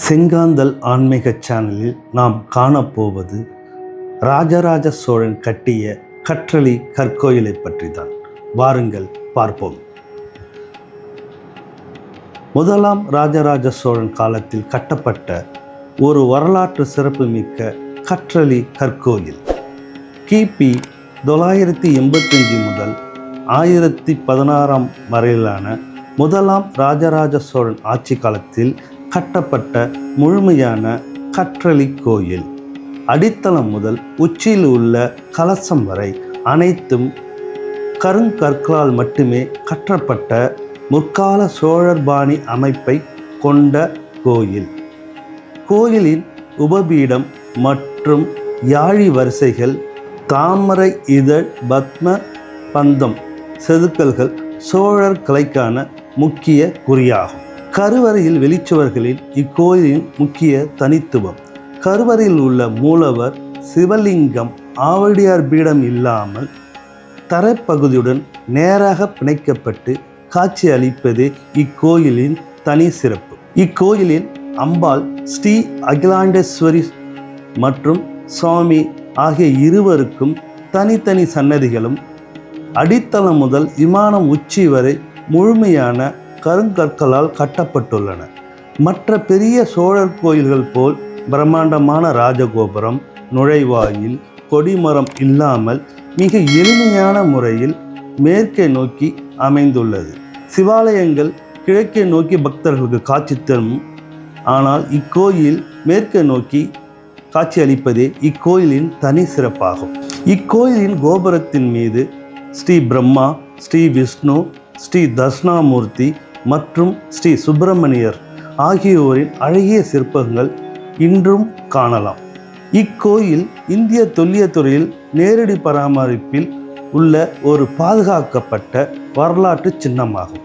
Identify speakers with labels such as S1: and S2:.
S1: செங்காந்தல் ஆன்மீக சேனலில் நாம் காணப்போவது ராஜராஜ சோழன் கட்டிய கற்றளி கற்கோயிலை பற்றி தான். வாருங்கள் பார்ப்போம். முதலாம் ராஜராஜ சோழன் காலத்தில் கட்டப்பட்ட ஒரு வரலாற்று சிறப்புமிக்க கற்றளி கற்கோயில் கிபி 985 முதல் 1016 வரையிலான முதலாம் ராஜராஜ சோழன் ஆட்சி காலத்தில் கட்டப்பட்ட முழுமையான கற்றளி கோயில். அடித்தளம் முதல் உச்சியில் உள்ள கலசம் வரை அனைத்தும் கருங்கற்களால் மட்டுமே கட்டப்பட்ட முற்கால சோழர் பாணி அமைப்பை கொண்ட கோயில். கோயிலின் உபபீடம் மற்றும் யாழி வரிசைகள், தாமரை இதழ், பத்ம பந்தம் செதுக்கல்கள் சோழர் கலைக்கான முக்கிய குறியாகும். கருவறையில் வெளிச்சுவர்களில் இக்கோயிலின் முக்கிய தனித்துவம், கருவறையில் உள்ள மூலவர் சிவலிங்கம் ஆவடியார் பீடம் இல்லாமல் தரைப்பகுதியுடன் நேராக பிணைக்கப்பட்டு காட்சி அளிப்பதே இக்கோயிலின் தனி சிறப்பு. இக்கோயிலில் அம்பாள் ஸ்ரீ அகிலாண்டேஸ்வரி மற்றும் சுவாமி ஆகிய இருவருக்கும் தனித்தனி சன்னதிகளும், அடித்தளம் முதல் விமானம் உச்சி வரை முழுமையான கருங்கற்களால் கட்டப்பட்டுள்ளன. மற்ற பெரிய சோழர் கோயில்கள் போல் பிரம்மாண்டமான ராஜகோபுரம், நுழைவாயில், கொடிமரம் இல்லாமல் மிக எளிமையான முறையில் மேற்கே நோக்கி அமைந்துள்ளது. சிவாலயங்கள் கிழக்கே நோக்கி பக்தர்களுக்கு காட்சி தரும். ஆனால் இக்கோயில் மேற்கே நோக்கி காட்சி அளிப்பதே இக்கோயிலின் தனி சிறப்பாகும். இக்கோயிலின் கோபுரத்தின் மீது ஸ்ரீ பிரம்மா, ஸ்ரீ விஷ்ணு, ஸ்ரீ தட்சிணாமூர்த்தி மற்றும் ஸ்ரீ சுப்பிரமணியர் ஆகியோரின் அழகிய சிற்பங்கள் இன்றும் காணலாம். இக்கோயில் இந்திய தொல்லியல் துறையில் நேரடி பராமரிப்பில் உள்ள ஒரு பாதுகாக்கப்பட்ட வரலாற்று சின்னமாகும்.